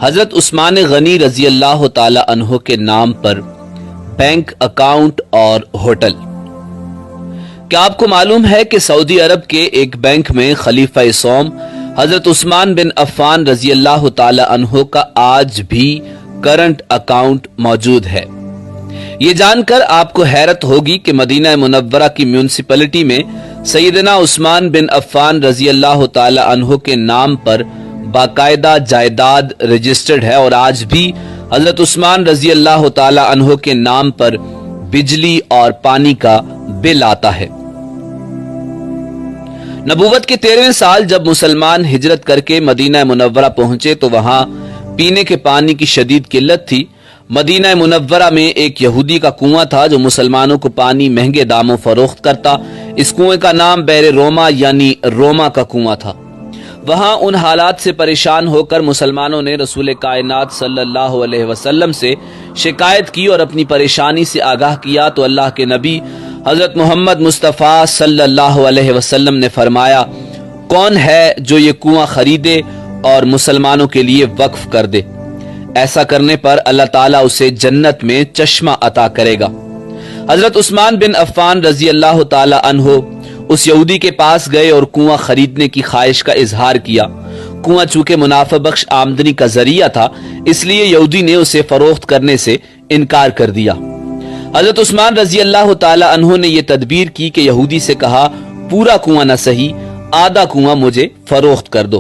حضرت عثمان غنی رضی اللہ تعالی عنہ کے نام پر بینک اکاؤنٹ اور ہوٹل۔ کیا آپ کو معلوم ہے کہ سعودی عرب کے ایک بینک میں خلیفہ سوم حضرت عثمان بن عفان رضی اللہ تعالی عنہ کا آج بھی کرنٹ اکاؤنٹ موجود ہے؟ یہ جان کر آپ کو حیرت ہوگی کہ مدینہ منورہ کی میونسپلٹی میں سیدنا عثمان بن عفان رضی اللہ تعالی عنہ کے نام پر باقاعدہ جائیداد رجسٹرڈ ہے اور آج بھی حضرت عثمان رضی اللہ تعالی عنہ کے نام پر بجلی اور پانی کا بل آتا ہے۔ نبوت کے 13ویں سال جب مسلمان ہجرت کر کے مدینہ منورہ پہنچے تو وہاں پینے کے پانی کی شدید قلت تھی۔ مدینہ منورہ میں ایک یہودی کا کنواں تھا جو مسلمانوں کو پانی مہنگے داموں فروخت کرتا۔ اس کنویں کا نام بئر روما یعنی روما کا کنواں تھا۔ وہاں ان حالات سے پریشان ہو کر مسلمانوں نے رسول کائنات صلی اللہ علیہ وسلم سے شکایت کی اور اپنی پریشانی سے آگاہ کیا تو اللہ کے نبی حضرت محمد مصطفیٰ صلی اللہ علیہ وسلم نے فرمایا، کون ہے جو یہ کنواں خریدے اور مسلمانوں کے لیے وقف کر دے؟ ایسا کرنے پر اللہ تعالیٰ اسے جنت میں چشمہ عطا کرے گا۔ حضرت عثمان بن عفان رضی اللہ تعالی عنہ اس یہودی کے پاس گئے اور کنواں خریدنے کی خواہش کا اظہار کیا۔ کنواں چونکہ منافع بخش آمدنی کا ذریعہ تھا اس لیے یہودی نے اسے فروخت کرنے سے انکار کر دیا۔ حضرت عثمان رضی اللہ تعالی عنہ نے یہ تدبیر کی کہ یہودی سے کہا، پورا کنواں نہ صحیح، آدھا کنواں مجھے فروخت کر دو۔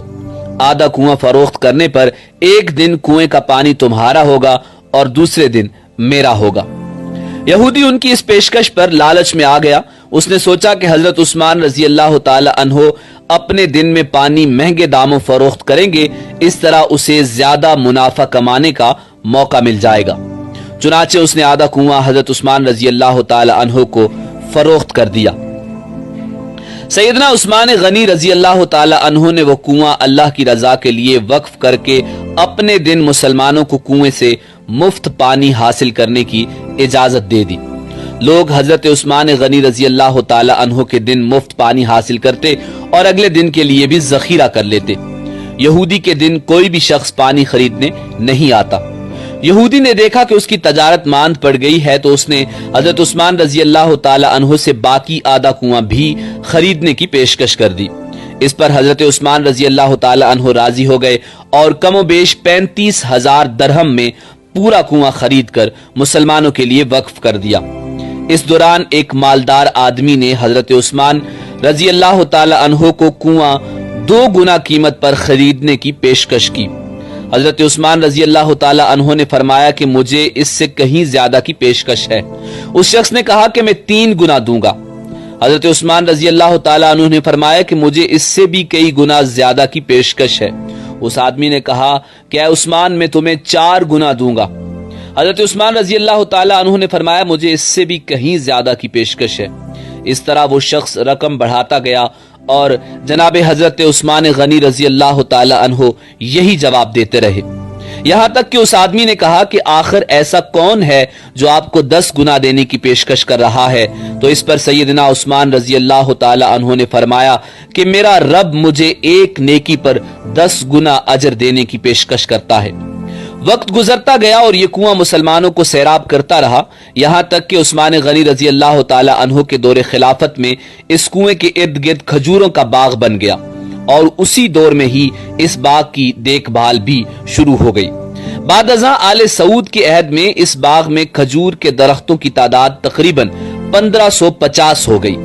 آدھا کنواں فروخت کرنے پر ایک دن کنویں کا پانی تمہارا ہوگا اور دوسرے دن میرا ہوگا۔ یہودی ان کی اس پیشکش پر لالچ میں آ گیا۔ اس نے سوچا کہ حضرت عثمان رضی اللہ تعالی عنہ اپنے دن میں پانی مہنگے داموں فروخت کریں گے، اس طرح اسے زیادہ منافع کمانے کا موقع مل جائے گا۔ چنانچہ اس نے آدھا کنواں حضرت عثمان رضی اللہ تعالی عنہ کو فروخت کر دیا۔ سیدنا عثمان غنی رضی اللہ تعالی عنہ نے وہ کنواں اللہ کی رضا کے لیے وقف کر کے اپنے دن مسلمانوں کو کنویں سے مفت پانی حاصل کرنے کی اجازت دے دی۔ لوگ حضرت عثمان غنی رضی اللہ تعالی عنہ کے دن مفت پانی حاصل کرتے اور اگلے دن کے لیے بھی ذخیرہ کر لیتے۔ یہودی کے دن کوئی بھی شخص پانی خریدنے نہیں آتا۔ یہودی نے دیکھا کہ اس کی تجارت ماند پڑ گئی ہے تو اس نے حضرت عثمان رضی اللہ تعالی عنہ سے باقی آدھا کنواں بھی خریدنے کی پیشکش کر دی۔ اس پر حضرت عثمان رضی اللہ تعالی عنہ راضی ہو گئے اور کم و بیش 35,000 درہم میں پورا کنواں خرید کر مسلمانوں کے لیے وقف کر دیا۔ اس دوران ایک مالدار آدمی نے حضرت عثمان رضی اللہ تعالی عنہ کو کنواں 2 گنا قیمت پر خریدنے کی پیشکش کی۔ حضرت عثمان رضی اللہ تعالی عنہ نے فرمایا کہ مجھے اس سے کہیں زیادہ کی پیشکش ہے۔ اس شخص نے کہا کہ میں 3 گنا دوں گا۔ حضرت عثمان رضی اللہ تعالی عنہ نے فرمایا کہ مجھے اس سے بھی کئی گنا زیادہ کی پیشکش ہے۔ اس آدمی نے کہا کہ اے عثمان میں تمہیں 4 گنا دوں گا۔ حضرت عثمان رضی اللہ تعالی عنہ نے فرمایا مجھے اس سے بھی کہیں زیادہ کی پیشکش ہے۔ اس طرح وہ شخص رقم بڑھاتا گیا اور جناب حضرت عثمان غنی رضی اللہ تعالی عنہ یہی جواب دیتے رہے، یہاں تک کہ اس آدمی نے کہا کہ آخر ایسا کون ہے جو آپ کو 10 گنا دینے کی پیشکش کر رہا ہے؟ تو اس پر سیدنا عثمان رضی اللہ تعالی عنہ نے فرمایا کہ میرا رب مجھے ایک نیکی پر 10 گنا اجر دینے کی پیشکش کرتا ہے۔ وقت گزرتا گیا اور یہ کنواں مسلمانوں کو سیراب کرتا رہا، یہاں تک کہ عثمان غنی رضی اللہ تعالی عنہ کے دور خلافت میں اس کنویں کے ارد گرد کھجوروں کا باغ بن گیا اور اسی دور میں ہی اس باغ کی دیکھ بھال بھی شروع ہو گئی۔ بعد ازاں آل سعود کے عہد میں اس باغ میں کھجور کے درختوں کی تعداد تقریباً 1550 ہو گئی۔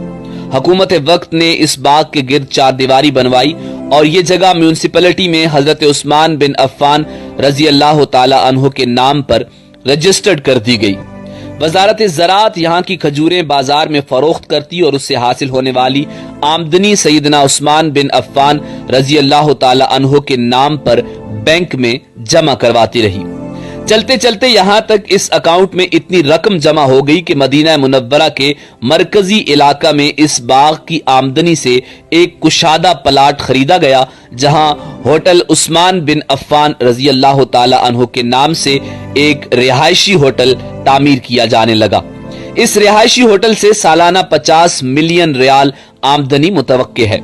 حکومت وقت نے اس باغ کے گرد 4 دیواری بنوائی اور یہ جگہ میونسپلٹی میں حضرت عثمان بن عفان رضی اللہ تعالی عنہ کے نام پر رجسٹرڈ کر دی گئی۔ وزارت زراعت یہاں کی کھجوریں بازار میں فروخت کرتی اور اس سے حاصل ہونے والی آمدنی سیدنا عثمان بن عفان رضی اللہ تعالی عنہ کے نام پر بینک میں جمع کرواتی رہی۔ چلتے چلتے یہاں تک اس اکاؤنٹ میں اتنی رقم جمع ہو گئی کہ مدینہ منورہ کے مرکزی علاقہ میں اس باغ کی آمدنی سے ایک کشادہ پلاٹ خریدا گیا جہاں ہوٹل عثمان بن عفان رضی اللہ تعالی عنہ کے نام سے ایک رہائشی ہوٹل تعمیر کیا جانے لگا۔ اس رہائشی ہوٹل سے سالانہ 50 ملین ریال آمدنی متوقع ہے۔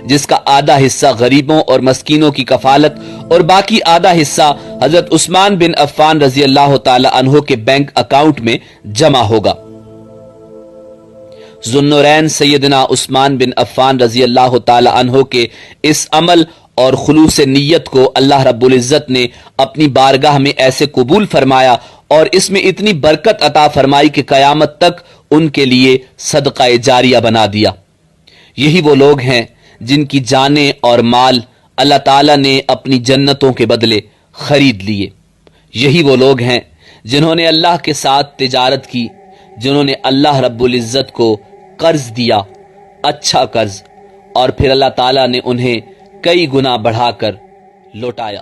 جس کا آدھا حصہ غریبوں اور مسکینوں کی کفالت اور باقی آدھا حصہ حضرت عثمان بن عفان رضی اللہ تعالی عنہ کے بینک اکاؤنٹ میں جمع ہوگا۔ ذوالنورین سیدنا عثمان بن عفان رضی اللہ تعالی عنہ کے اس عمل اور خلوص نیت کو اللہ رب العزت نے اپنی بارگاہ میں ایسے قبول فرمایا اور اس میں اتنی برکت عطا فرمائی کہ قیامت تک ان کے لیے صدقہ جاریہ بنا دیا۔ یہی وہ لوگ ہیں جن کی جانیں اور مال اللہ تعالیٰ نے اپنی جنتوں کے بدلے خرید لیے۔ یہی وہ لوگ ہیں جنہوں نے اللہ کے ساتھ تجارت کی، جنہوں نے اللہ رب العزت کو قرض دیا، اچھا قرض، اور پھر اللہ تعالیٰ نے انہیں کئی گنا بڑھا کر لوٹایا۔